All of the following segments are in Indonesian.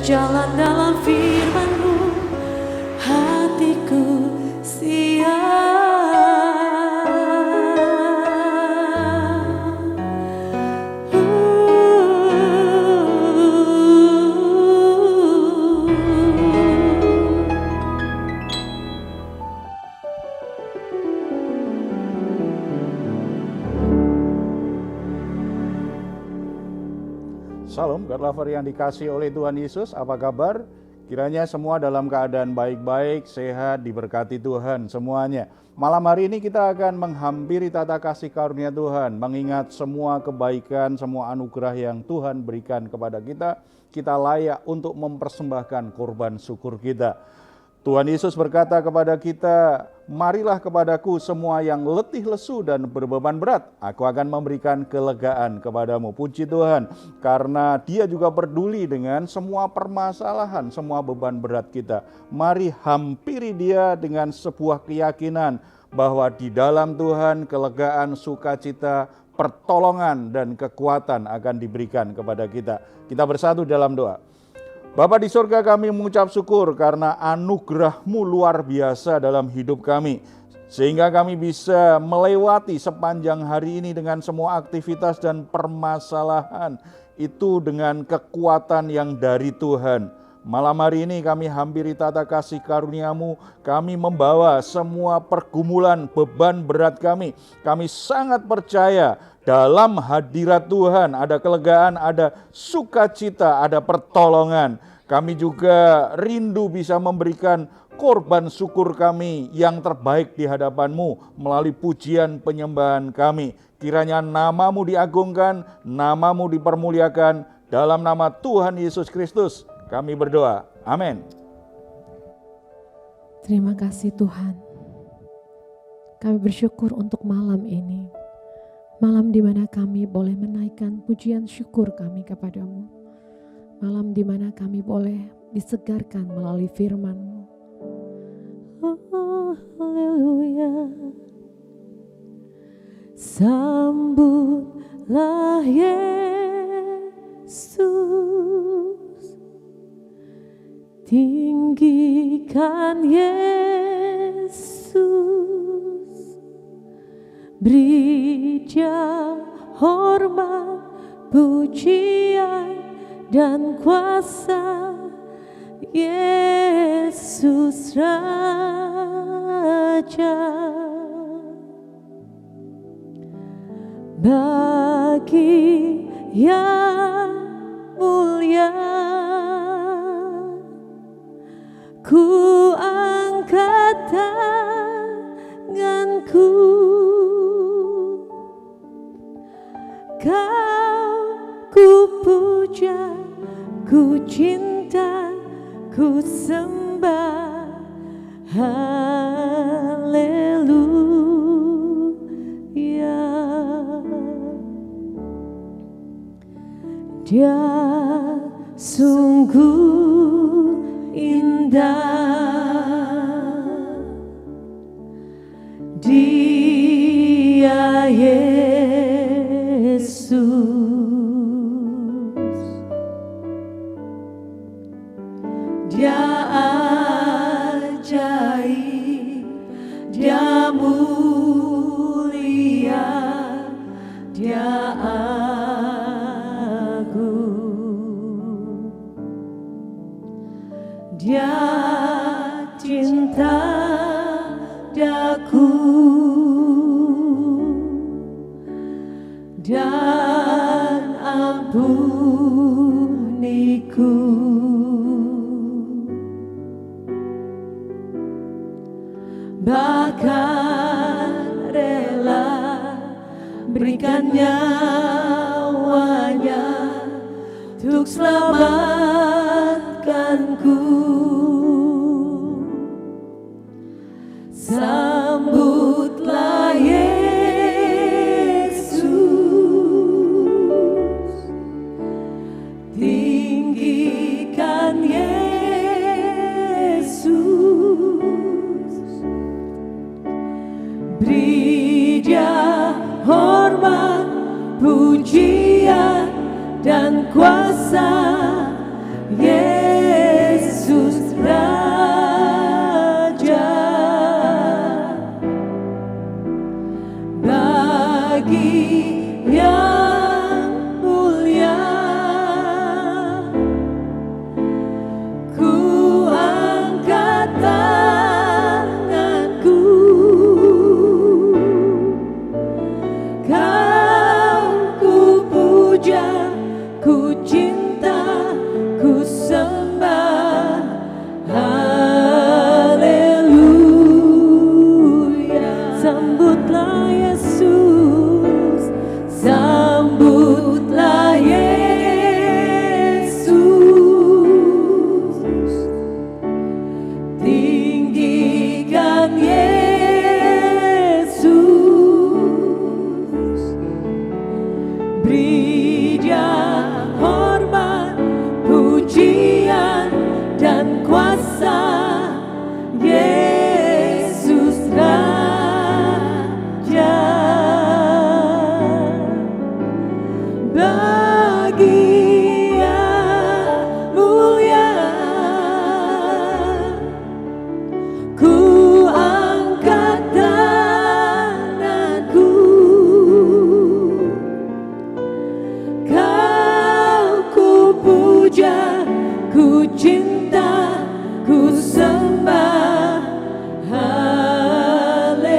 berjalan dalam firman-Mu, hatiku siap. Salam, God lover yang dikasih oleh Tuhan Yesus, apa kabar? Kiranya semua dalam keadaan baik-baik, sehat, diberkati Tuhan semuanya. Malam hari ini kita akan menghampiri tata kasih karunia Tuhan, mengingat semua kebaikan, semua anugerah yang Tuhan berikan kepada kita. Kita layak untuk mempersembahkan korban syukur kita. Tuhan Yesus berkata kepada kita, marilah kepadaku semua yang letih lesu dan berbeban berat, aku akan memberikan kelegaan kepadamu. Puji Tuhan, karena Dia juga peduli dengan semua permasalahan, semua beban berat kita. Mari hampiri Dia dengan sebuah keyakinan bahwa di dalam Tuhan kelegaan, sukacita, pertolongan dan kekuatan akan diberikan kepada kita. Kita bersatu dalam doa. Bapa di surga, kami mengucap syukur karena anugerah-Mu luar biasa dalam hidup kami. Sehingga kami bisa melewati sepanjang hari ini dengan semua aktivitas dan permasalahan itu dengan kekuatan yang dari Tuhan. Malam hari ini kami hampiri tata kasih karunia-Mu, kami membawa semua pergumulan, beban berat kami. Kami sangat percaya dalam hadirat Tuhan ada kelegaan, ada sukacita, ada pertolongan. Kami juga rindu bisa memberikan korban syukur kami yang terbaik di hadapan-Mu melalui pujian penyembahan kami. Kiranya nama-Mu diagungkan, nama-Mu dipermuliakan, dalam nama Tuhan Yesus Kristus kami berdoa. Amin. Terima kasih Tuhan. Kami bersyukur untuk malam ini. Malam di mana kami boleh menaikkan pujian syukur kami kepadamu. Malam di mana kami boleh disegarkan melalui firman-Mu. Oh, haleluya. Sambutlah Yesus. Tinggikan Yesus. Beri Dia hormat, pujian dan kuasa, Yesus Raja. Bagi yang mulia ku angkat tanganku, Kau ku puja, ku cinta, ku sembah, haleluya. Dia sungguh indah, Dia Yesus. Dia ajaib, Dia mulia, Dia agung. Dia cinta daku dan ampuniku. Bahkan rela berikan nyawanya untuk selamatkanku. Sambutlah Yesus, tinggikan Yesus, beri Dia hormat, pujian dan kuasa, Yesus Raja, bagi yang mulia ku angkat tanganku, kau ku puja, ku cinta, ku sembah, haleluya. Sambutlah Yesus, sambutlah Yesus, tinggikan Yesus, beri Dia hormat, pujian dan kuasa. Yesus Raja, bagi yang mulia ku angkat tanganku, kau ku puja, ku cinta, ku sembah, haleluya.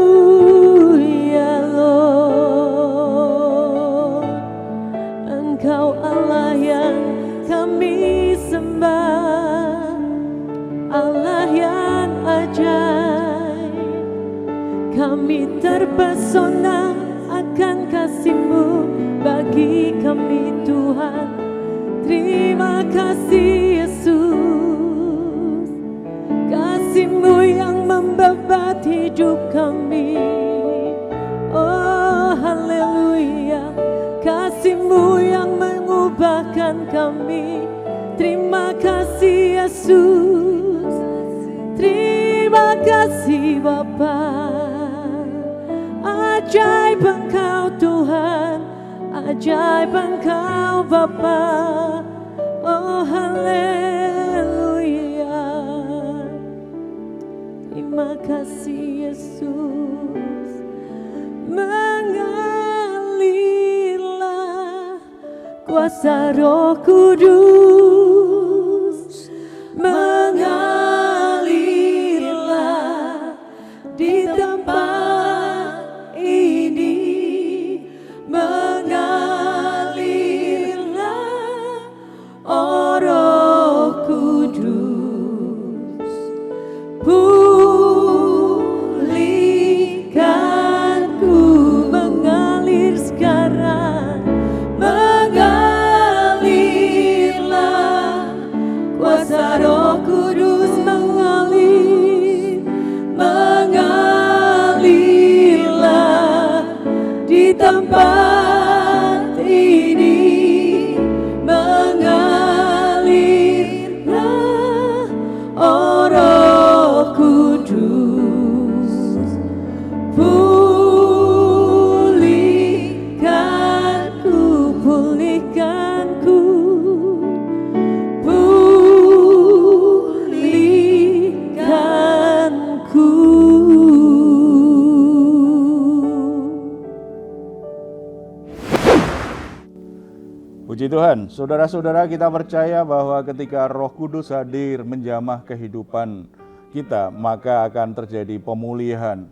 Haleluya Lord, Engkau Allah yang kami sembah, Allah yang ajaib. Kami terpesona akan kasih-Mu bagi kami Tuhan. Terima kasih Yesus, kasih-Mu yang membebat hidup kami. Oh haleluya, kasih-Mu yang mengubahkan kami. Terima kasih Yesus, terima kasih Bapa. Ajaib Engkau Tuhan, ajaib Engkau Bapa. Oh haleluya, terima kasih Yesus. Mengalirlah kuasa Roh Kudus, mengalirlah di tempat ini, mengalirlah oh Roh Kudus, pulihkanku, mengalir sekarang, mengalirlah kuasa Roh Kudus, mengalir, mengalirlah di tempat ini, mengalirlah oh Roh Kudus, pulihkanku, pulihkanku, pulihkanku. Puji Tuhan, saudara-saudara, kita percaya bahwa ketika Roh Kudus hadir menjamah kehidupan kita, maka akan terjadi pemulihan.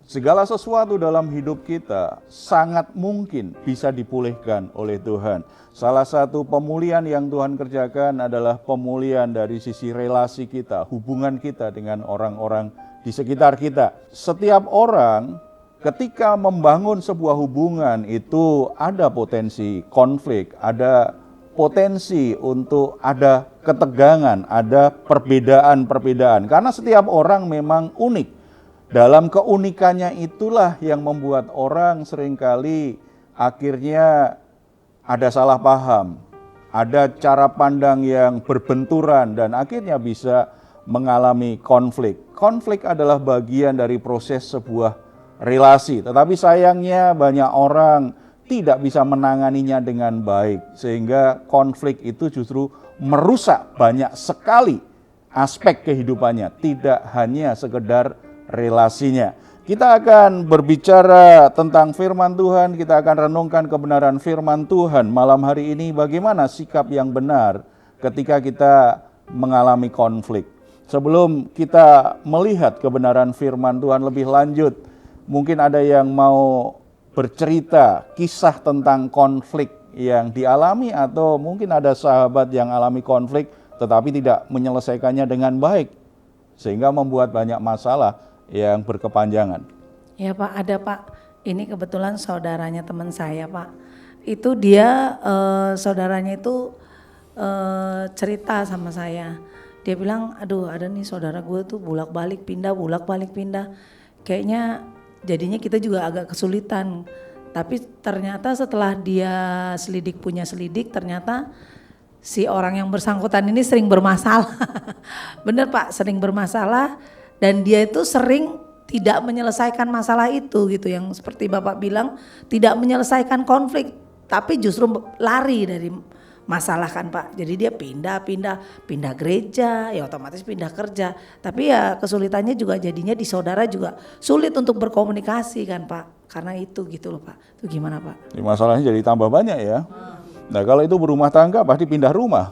Segala sesuatu dalam hidup kita sangat mungkin bisa dipulihkan oleh Tuhan. Salah satu pemulihan yang Tuhan kerjakan adalah pemulihan dari sisi relasi kita, hubungan kita dengan orang-orang di sekitar kita. Setiap orang ketika membangun sebuah hubungan itu ada potensi konflik, ada potensi untuk ada ketegangan, ada perbedaan-perbedaan. Karena setiap orang memang unik. Dalam keunikannya itulah yang membuat orang seringkali akhirnya ada salah paham, ada cara pandang yang berbenturan dan akhirnya bisa mengalami konflik. Konflik adalah bagian dari proses sebuah relasi. Tetapi sayangnya banyak orang tidak bisa menanganinya dengan baik, sehingga konflik itu justru merusak banyak sekali aspek kehidupannya, tidak hanya sekedar relasinya. Kita akan berbicara tentang firman Tuhan, kita akan renungkan kebenaran firman Tuhan malam hari ini, bagaimana sikap yang benar ketika kita mengalami konflik. Sebelum kita melihat kebenaran firman Tuhan lebih lanjut, mungkin ada yang mau bercerita kisah tentang konflik yang dialami, atau mungkin ada sahabat yang alami konflik tetapi tidak menyelesaikannya dengan baik sehingga membuat banyak masalah yang berkepanjangan. Ya Pak, ada Pak. Ini kebetulan saudaranya teman saya Pak. Itu dia saudaranya itu cerita sama saya. Dia bilang, aduh ada nih saudara gue tuh bolak-balik pindah. Kayaknya jadinya kita juga agak kesulitan. Tapi ternyata setelah dia punya selidik, ternyata si orang yang bersangkutan ini sering bermasalah. Bener Pak, sering bermasalah, dan dia itu sering tidak menyelesaikan masalah itu gitu, yang seperti Bapak bilang tidak menyelesaikan konflik, tapi justru lari dari masalah kan Pak. Jadi dia pindah gereja, ya otomatis pindah kerja. Tapi ya kesulitannya juga jadinya di saudara juga sulit untuk berkomunikasi kan Pak. Karena itu gitu loh Pak. Itu gimana Pak? Masalahnya jadi tambah banyak ya. Nah kalau itu berumah tangga pasti pindah rumah.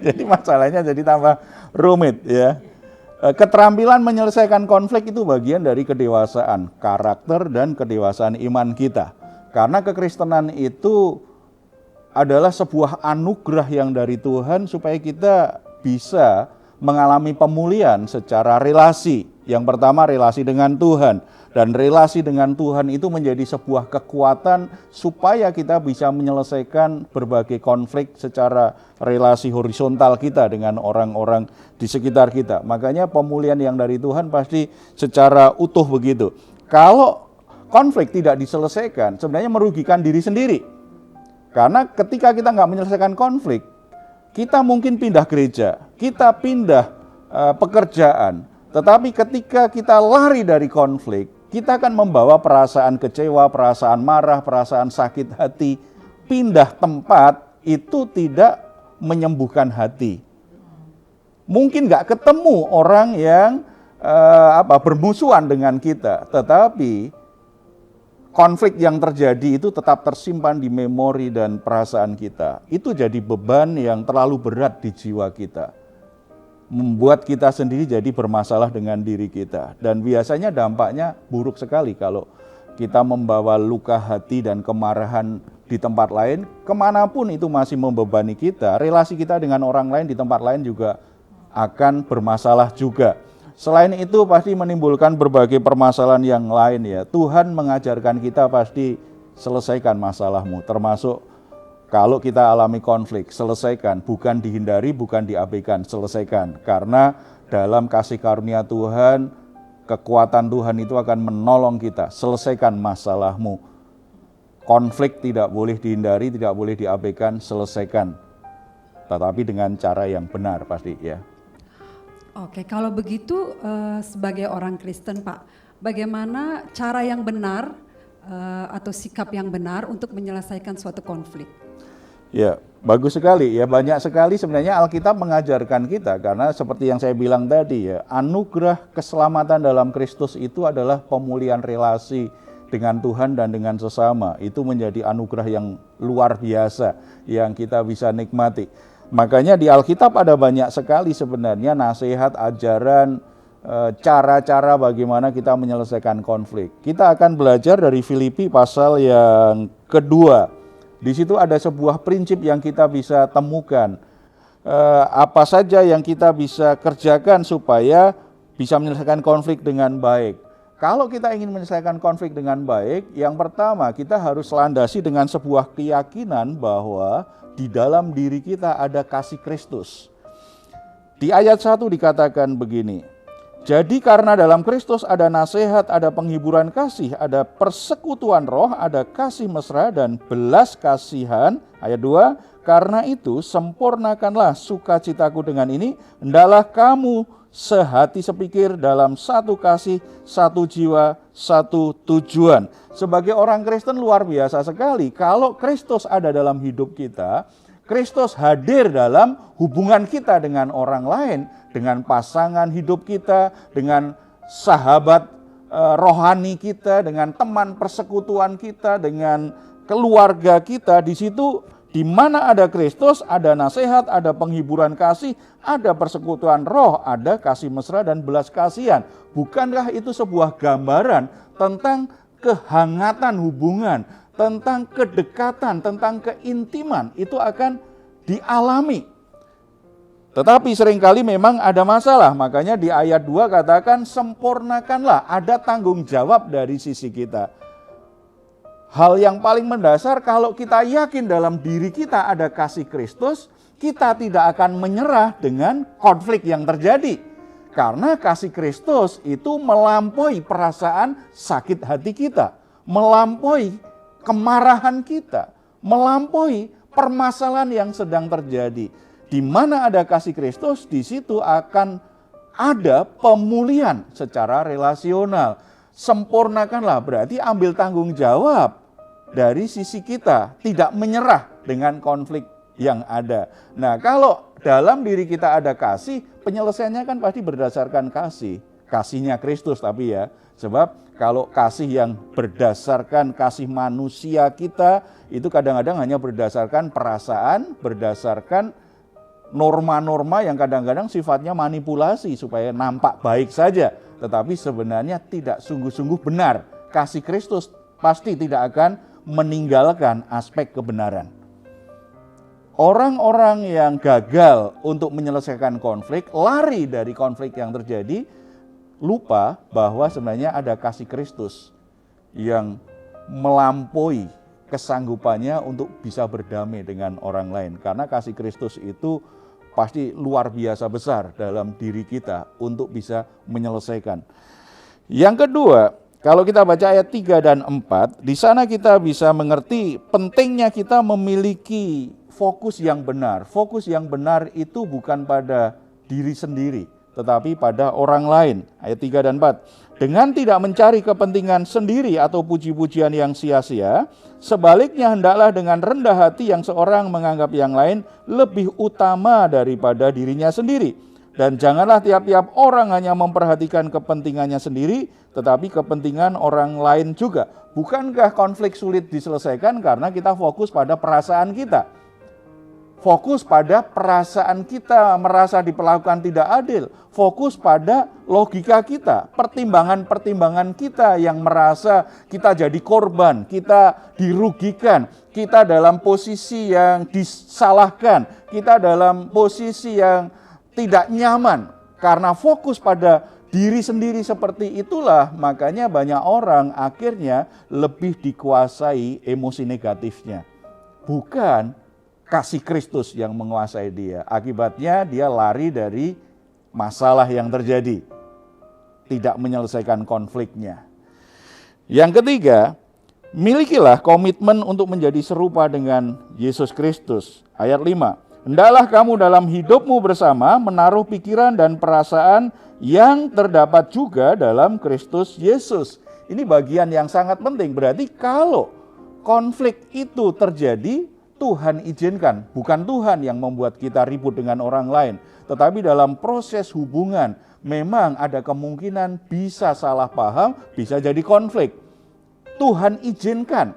Jadi masalahnya jadi tambah rumit ya. Keterampilan menyelesaikan konflik itu bagian dari kedewasaan karakter dan kedewasaan iman kita. Karena kekristenan itu adalah sebuah anugerah yang dari Tuhan supaya kita bisa mengalami pemulihan secara relasi. Yang pertama relasi dengan Tuhan. Dan relasi dengan Tuhan itu menjadi sebuah kekuatan supaya kita bisa menyelesaikan berbagai konflik secara relasi horizontal kita dengan orang-orang di sekitar kita. Makanya pemulihan yang dari Tuhan pasti secara utuh begitu. Kalau konflik tidak diselesaikan, sebenarnya merugikan diri sendiri. Karena ketika kita nggak menyelesaikan konflik, kita mungkin pindah gereja, kita pindah pekerjaan. Tetapi ketika kita lari dari konflik, kita akan membawa perasaan kecewa, perasaan marah, perasaan sakit hati. Pindah tempat itu tidak menyembuhkan hati. Mungkin nggak ketemu orang yang bermusuhan dengan kita, tetapi konflik yang terjadi itu tetap tersimpan di memori dan perasaan kita. Itu jadi beban yang terlalu berat di jiwa kita. Membuat kita sendiri jadi bermasalah dengan diri kita. Dan biasanya dampaknya buruk sekali kalau kita membawa luka hati dan kemarahan di tempat lain. Kemanapun itu masih membebani kita, relasi kita dengan orang lain di tempat lain juga akan bermasalah juga. Selain itu pasti menimbulkan berbagai permasalahan yang lain ya. Tuhan mengajarkan kita pasti selesaikan masalahmu, termasuk kalau kita alami konflik, selesaikan, bukan dihindari, bukan diabaikan, selesaikan. Karena dalam kasih karunia Tuhan, kekuatan Tuhan itu akan menolong kita, selesaikan masalahmu. Konflik tidak boleh dihindari, tidak boleh diabaikan, selesaikan. Tetapi dengan cara yang benar pasti ya. Oke, kalau begitu sebagai orang Kristen Pak, bagaimana cara yang benar atau sikap yang benar untuk menyelesaikan suatu konflik? Ya, bagus sekali ya. Banyak sekali sebenarnya Alkitab mengajarkan kita, karena seperti yang saya bilang tadi ya, anugerah keselamatan dalam Kristus itu adalah pemulihan relasi dengan Tuhan dan dengan sesama. Itu menjadi anugerah yang luar biasa yang kita bisa nikmati. Makanya di Alkitab ada banyak sekali sebenarnya nasihat, ajaran, cara-cara bagaimana kita menyelesaikan konflik. Kita akan belajar dari Filipi pasal yang kedua. Di situ ada sebuah prinsip yang kita bisa temukan. Apa saja yang kita bisa kerjakan supaya bisa menyelesaikan konflik dengan baik. Kalau kita ingin menyelesaikan konflik dengan baik, yang pertama kita harus landasi dengan sebuah keyakinan bahwa di dalam diri kita ada kasih Kristus. Di ayat 1 dikatakan begini, jadi karena dalam Kristus ada nasihat, ada penghiburan kasih, ada persekutuan roh, ada kasih mesra dan belas kasihan. Ayat 2, karena itu sempurnakanlah sukacitaku dengan ini, hendaklah kamu sehati sepikir dalam satu kasih, satu jiwa, satu tujuan. Sebagai orang Kristen luar biasa sekali kalau Kristus ada dalam hidup kita, Kristus hadir dalam hubungan kita dengan orang lain, dengan pasangan hidup kita, dengan sahabat rohani kita, dengan teman persekutuan kita, dengan keluarga kita. Di situ di mana ada Kristus, ada nasihat, ada penghiburan kasih, ada persekutuan roh, ada kasih mesra dan belas kasihan. Bukankah itu sebuah gambaran tentang kehangatan hubungan, tentang kedekatan, tentang keintiman, itu akan dialami. Tetapi seringkali memang ada masalah, makanya di ayat 2 katakan sempurnakanlah, ada tanggung jawab dari sisi kita. Hal yang paling mendasar kalau kita yakin dalam diri kita ada kasih Kristus, kita tidak akan menyerah dengan konflik yang terjadi. Karena kasih Kristus itu melampaui perasaan sakit hati kita, melampaui kemarahan kita, melampaui permasalahan yang sedang terjadi. Di mana ada kasih Kristus, di situ akan ada pemulihan secara relasional. Sempurnakanlah berarti ambil tanggung jawab dari sisi kita, tidak menyerah dengan konflik yang ada. Nah, kalau dalam diri kita ada kasih, penyelesaiannya kan pasti berdasarkan kasih. Kasihnya Kristus tapi ya, sebab kalau kasih yang berdasarkan kasih manusia kita, itu kadang-kadang hanya berdasarkan perasaan, berdasarkan norma-norma yang kadang-kadang sifatnya manipulasi supaya nampak baik saja. Tetapi sebenarnya tidak sungguh-sungguh benar. Kasih Kristus pasti tidak akan meninggalkan aspek kebenaran. Orang-orang yang gagal untuk menyelesaikan konflik, lari dari konflik yang terjadi, lupa bahwa sebenarnya ada kasih Kristus yang melampaui kesanggupannya untuk bisa berdamai dengan orang lain. Karena kasih Kristus itu pasti luar biasa besar dalam diri kita untuk bisa menyelesaikan. Yang kedua, kalau kita baca ayat 3 dan 4, di sana kita bisa mengerti pentingnya kita memiliki fokus yang benar. Fokus yang benar itu bukan pada diri sendiri, tetapi pada orang lain. Ayat 3 dan 4. Dengan tidak mencari kepentingan sendiri atau puji-pujian yang sia-sia, sebaliknya hendaklah dengan rendah hati yang seorang menganggap yang lain lebih utama daripada dirinya sendiri. Dan janganlah tiap-tiap orang hanya memperhatikan kepentingannya sendiri, tetapi kepentingan orang lain juga. Bukankah konflik sulit diselesaikan karena kita fokus pada perasaan kita? Fokus pada perasaan kita, merasa diperlakukan tidak adil. Fokus pada logika kita, pertimbangan-pertimbangan kita yang merasa kita jadi korban, kita dirugikan, kita dalam posisi yang disalahkan, kita dalam posisi yang tidak nyaman. Karena fokus pada diri sendiri seperti itulah, makanya banyak orang akhirnya lebih dikuasai emosi negatifnya. Bukan kasih Kristus yang menguasai dia. Akibatnya dia lari dari masalah yang terjadi. Tidak menyelesaikan konfliknya. Yang ketiga, milikilah komitmen untuk menjadi serupa dengan Yesus Kristus. Ayat 5. Hendaklah kamu dalam hidupmu bersama menaruh pikiran dan perasaan yang terdapat juga dalam Kristus Yesus. Ini bagian yang sangat penting. Berarti kalau konflik itu terjadi, Tuhan izinkan, bukan Tuhan yang membuat kita ribut dengan orang lain. Tetapi dalam proses hubungan, memang ada kemungkinan bisa salah paham, bisa jadi konflik. Tuhan izinkan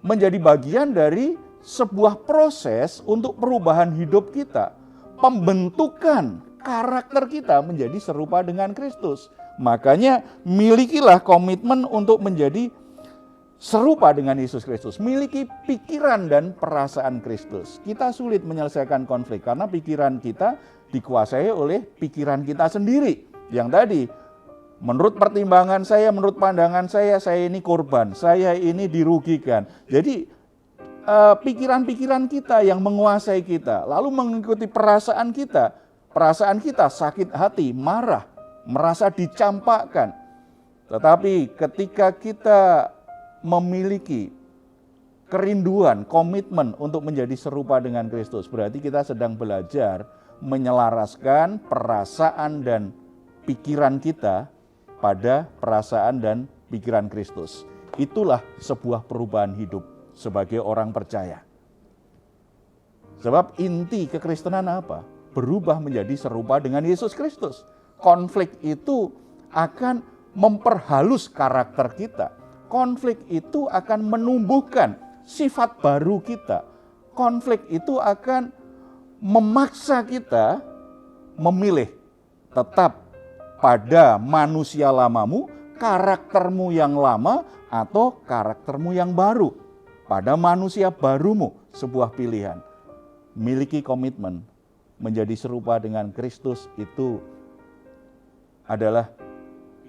menjadi bagian dari sebuah proses untuk perubahan hidup kita. Pembentukan karakter kita menjadi serupa dengan Kristus. Makanya milikilah komitmen untuk menjadi serupa dengan Yesus Kristus, miliki pikiran dan perasaan Kristus. Kita sulit menyelesaikan konflik karena pikiran kita dikuasai oleh pikiran kita sendiri. Yang tadi, menurut pertimbangan saya, menurut pandangan saya ini korban, saya ini dirugikan. Jadi pikiran-pikiran kita yang menguasai kita, lalu mengikuti perasaan kita. Perasaan kita sakit hati, marah, merasa dicampakkan. Tetapi ketika kita memiliki kerinduan, komitmen untuk menjadi serupa dengan Kristus, berarti kita sedang belajar menyelaraskan perasaan dan pikiran kita pada perasaan dan pikiran Kristus. Itulah sebuah perubahan hidup sebagai orang percaya. Sebab inti kekristenan apa? Berubah menjadi serupa dengan Yesus Kristus. Konflik itu akan memperhalus karakter kita. Konflik itu akan menumbuhkan sifat baru kita. Konflik itu akan memaksa kita memilih tetap pada manusia lamamu, karaktermu yang lama, atau karaktermu yang baru. Pada manusia barumu, sebuah pilihan. Miliki komitmen menjadi serupa dengan Kristus itu adalah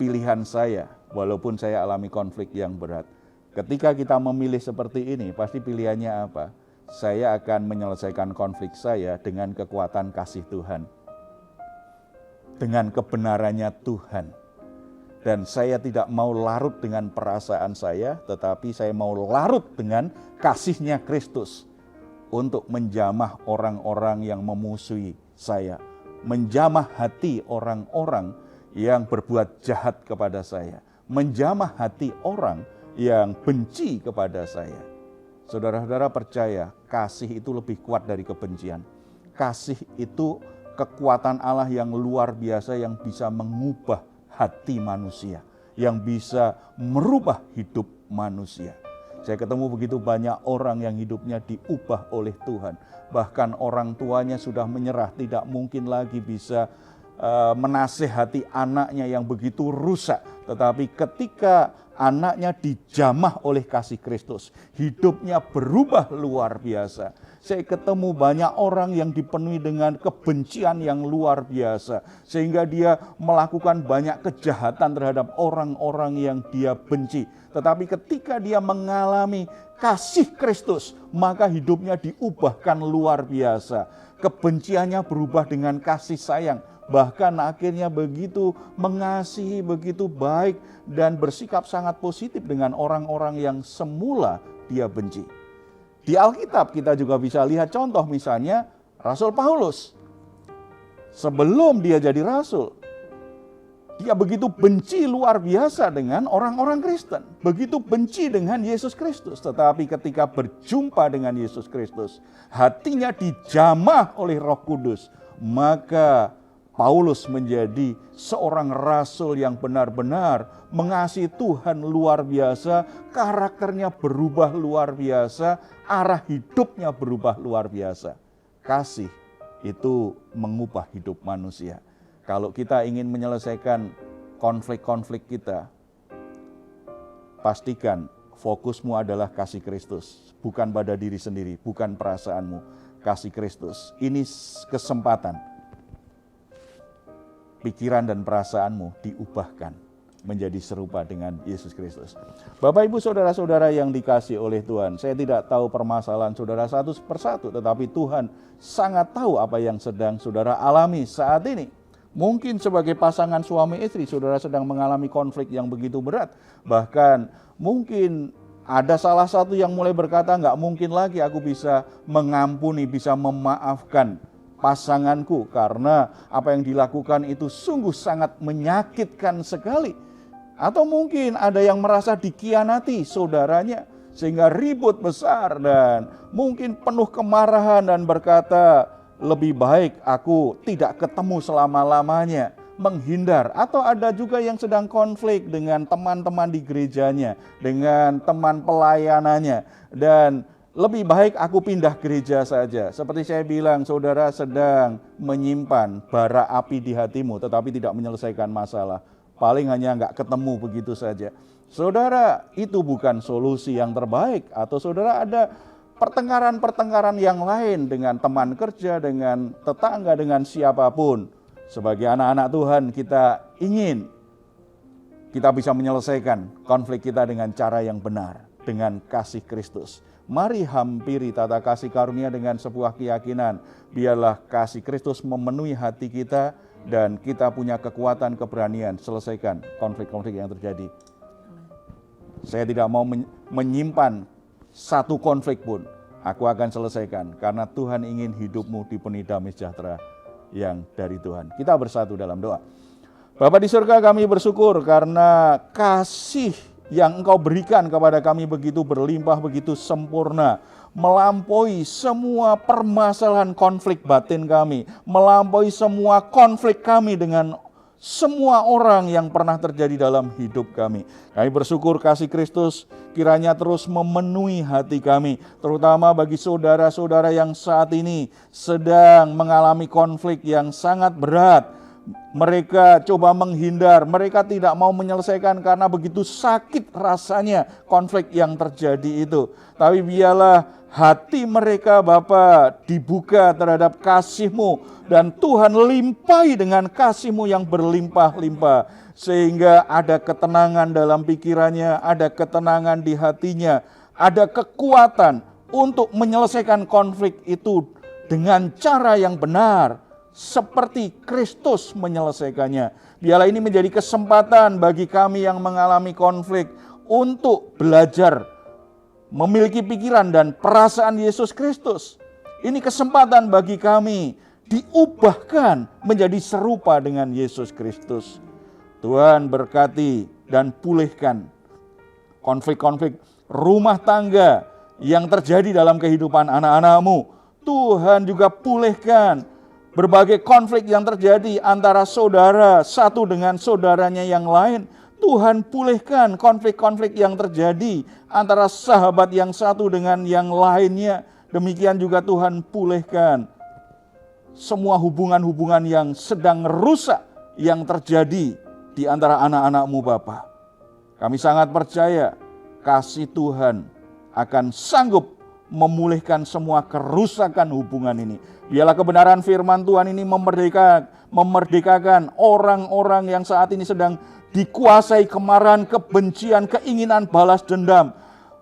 pilihan saya, walaupun saya alami konflik yang berat. Ketika kita memilih seperti ini, pasti pilihannya apa? Saya akan menyelesaikan konflik saya dengan kekuatan kasih Tuhan, dengan kebenarannya Tuhan. Dan saya tidak mau larut dengan perasaan saya, tetapi saya mau larut dengan kasih-Nya Kristus untuk menjamah orang-orang yang memusuhi saya, menjamah hati orang-orang yang berbuat jahat kepada saya, menjamah hati orang yang benci kepada saya. Saudara-saudara percaya, kasih itu lebih kuat dari kebencian. Kasih itu kekuatan Allah yang luar biasa yang bisa mengubah hati manusia, yang bisa merubah hidup manusia. Saya ketemu begitu banyak orang yang hidupnya diubah oleh Tuhan. Bahkan orang tuanya sudah menyerah, tidak mungkin lagi bisa menasehati anaknya yang begitu rusak. Tetapi ketika anaknya dijamah oleh kasih Kristus, hidupnya berubah luar biasa. Saya ketemu banyak orang yang dipenuhi dengan kebencian yang luar biasa, sehingga dia melakukan banyak kejahatan terhadap orang-orang yang dia benci. Tetapi ketika dia mengalami kasih Kristus, maka hidupnya diubahkan luar biasa. Kebenciannya berubah dengan kasih sayang. Bahkan akhirnya begitu mengasihi, begitu baik dan bersikap sangat positif dengan orang-orang yang semula dia benci. Di Alkitab kita juga bisa lihat contoh, misalnya Rasul Paulus. Sebelum dia jadi rasul, dia begitu benci luar biasa dengan orang-orang Kristen. Begitu benci dengan Yesus Kristus. Tetapi ketika berjumpa dengan Yesus Kristus, hatinya dijamah oleh Roh Kudus. Maka Paulus menjadi seorang rasul yang benar-benar mengasihi Tuhan luar biasa, karakternya berubah luar biasa, arah hidupnya berubah luar biasa. Kasih itu mengubah hidup manusia. Kalau kita ingin menyelesaikan konflik-konflik kita, pastikan fokusmu adalah kasih Kristus, bukan pada diri sendiri, bukan perasaanmu, kasih Kristus. Ini kesempatan. Pikiran dan perasaanmu diubahkan menjadi serupa dengan Yesus Kristus. Bapak Ibu saudara-saudara yang dikasihi oleh Tuhan, saya tidak tahu permasalahan saudara satu persatu, tetapi Tuhan sangat tahu apa yang sedang saudara alami saat ini. Mungkin sebagai pasangan suami istri, saudara sedang mengalami konflik yang begitu berat. Bahkan mungkin ada salah satu yang mulai berkata, nggak mungkin lagi aku bisa mengampuni, bisa memaafkan pasanganku, karena apa yang dilakukan itu sungguh sangat menyakitkan sekali. Atau mungkin ada yang merasa dikhianati saudaranya sehingga ribut besar dan mungkin penuh kemarahan dan berkata, lebih baik aku tidak ketemu selama-lamanya, menghindar. Atau ada juga yang sedang konflik dengan teman-teman di gerejanya, dengan teman pelayanannya, dan lebih baik aku pindah gereja saja. Seperti saya bilang, saudara sedang menyimpan bara api di hatimu tetapi tidak menyelesaikan masalah. Paling hanya nggak ketemu begitu saja. Saudara, itu bukan solusi yang terbaik. Atau saudara ada pertengkaran-pertengkaran yang lain dengan teman kerja, dengan tetangga, dengan siapapun. Sebagai anak-anak Tuhan, kita ingin kita bisa menyelesaikan konflik kita dengan cara yang benar, dengan kasih Kristus. Mari hampiri tata kasih karunia dengan sebuah keyakinan. Biarlah kasih Kristus memenuhi hati kita dan kita punya kekuatan, keberanian selesaikan konflik-konflik yang terjadi. Saya tidak mau menyimpan satu konflik pun. Aku akan selesaikan karena Tuhan ingin hidupmu dipenuhi damai sejahtera. yang dari Tuhan. Kita bersatu dalam doa. Bapa di surga, kami bersyukur karena kasih yang Engkau berikan kepada kami begitu berlimpah, begitu sempurna, melampaui semua permasalahan konflik batin kami, melampaui semua konflik kami dengan semua orang yang pernah terjadi dalam hidup kami. Kami bersyukur kasih Kristus kiranya terus memenuhi hati kami, terutama bagi saudara-saudara yang saat ini sedang mengalami konflik yang sangat berat. Mereka coba menghindar, mereka tidak mau menyelesaikan karena begitu sakit rasanya konflik yang terjadi itu. Tapi biarlah hati mereka Bapa dibuka terhadap kasih-Mu, dan Tuhan limpahi dengan kasih-Mu yang berlimpah-limpah, sehingga ada ketenangan dalam pikirannya, ada ketenangan di hatinya, ada kekuatan untuk menyelesaikan konflik itu dengan cara yang benar, seperti Kristus menyelesaikannya. Biarlah ini menjadi kesempatan bagi kami yang mengalami konflik untuk belajar memiliki pikiran dan perasaan Yesus Kristus. Ini kesempatan bagi kami diubahkan menjadi serupa dengan Yesus Kristus. Tuhan berkati dan pulihkan konflik-konflik rumah tangga yang terjadi dalam kehidupan anak-anak-Mu. Tuhan juga pulihkan berbagai konflik yang terjadi antara saudara satu dengan saudaranya yang lain. Tuhan pulihkan konflik-konflik yang terjadi antara sahabat yang satu dengan yang lainnya. Demikian juga Tuhan pulihkan semua hubungan-hubungan yang sedang rusak yang terjadi di antara anak-anak-Mu Bapa. Kami sangat percaya kasih Tuhan akan sanggup memulihkan semua kerusakan hubungan ini. Biarlah kebenaran firman Tuhan ini memerdekakan orang-orang yang saat ini sedang dikuasai kemarahan, kebencian, keinginan balas dendam.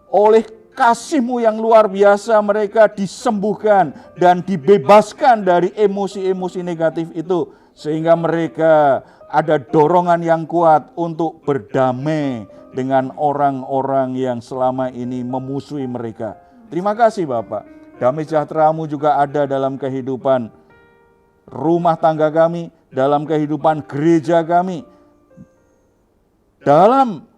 Oleh kasih-Mu yang luar biasa mereka disembuhkan dan dibebaskan dari emosi-emosi negatif itu. Sehingga mereka ada dorongan yang kuat untuk berdamai dengan orang-orang yang selama ini memusuhi mereka. Terima kasih Bapak. Damai sejahtera-Mu juga ada dalam kehidupan rumah tangga kami, dalam kehidupan gereja kami, dalam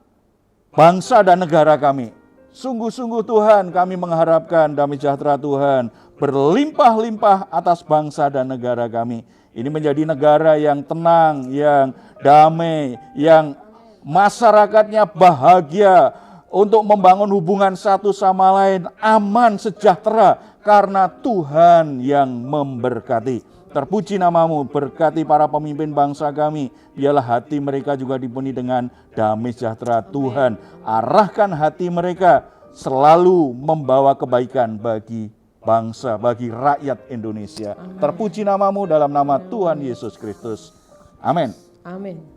bangsa dan negara kami. Sungguh-sungguh Tuhan, kami mengharapkan damai sejahtera Tuhan berlimpah-limpah atas bangsa dan negara kami. Ini menjadi negara yang tenang, yang damai, yang masyarakatnya bahagia, untuk membangun hubungan satu sama lain, aman, sejahtera, karena Tuhan yang memberkati. Terpuji nama-Mu, berkati para pemimpin bangsa kami, biarlah hati mereka juga dipenuhi dengan damai sejahtera Tuhan. Arahkan hati mereka selalu membawa kebaikan bagi bangsa, bagi rakyat Indonesia. Amen. Terpuji nama-Mu dalam nama Tuhan Yesus Kristus. Amin. Amin.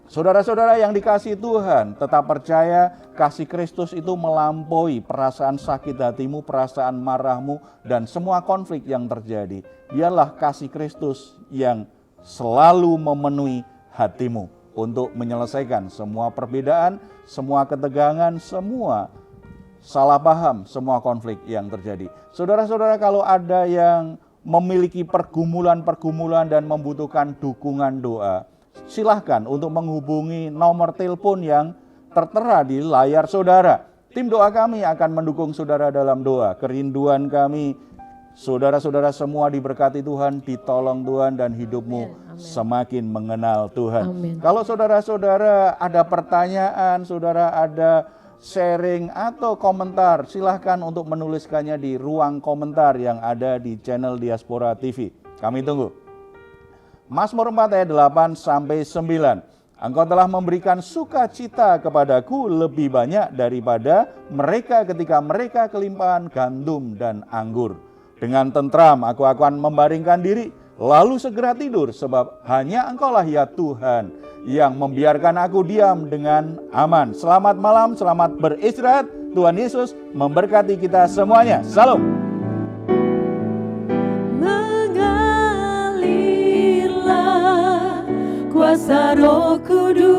Saudara-saudara yang dikasihi Tuhan, tetap percaya kasih Kristus itu melampaui perasaan sakit hatimu, perasaan marahmu, dan semua konflik yang terjadi. Biarlah kasih Kristus yang selalu memenuhi hatimu untuk menyelesaikan semua perbedaan, semua ketegangan, semua salah paham, semua konflik yang terjadi. Saudara-saudara, kalau ada yang memiliki pergumulan-pergumulan dan membutuhkan dukungan doa, silahkan untuk menghubungi nomor telepon yang tertera di layar saudara. Tim doa kami akan mendukung saudara dalam doa. Kerinduan kami, saudara-saudara semua diberkati Tuhan, ditolong Tuhan, dan hidupmu semakin mengenal Tuhan. Amin. Kalau saudara-saudara ada pertanyaan, saudara ada sharing atau komentar, silahkan untuk menuliskannya di ruang komentar yang ada di channel Diaspora TV. Kami tunggu. Mazmur 4 ayat 8-9. Engkau telah memberikan sukacita kepadaku lebih banyak daripada mereka ketika mereka kelimpahan gandum dan anggur. Dengan tentram aku akan membaringkan diri, lalu segera tidur, sebab hanya Engkaulah ya Tuhan yang membiarkan aku diam dengan aman. Selamat malam, selamat beristirahat. Tuhan Yesus memberkati kita semuanya. Salam. Mengalirlah kuasa Roh Kudus.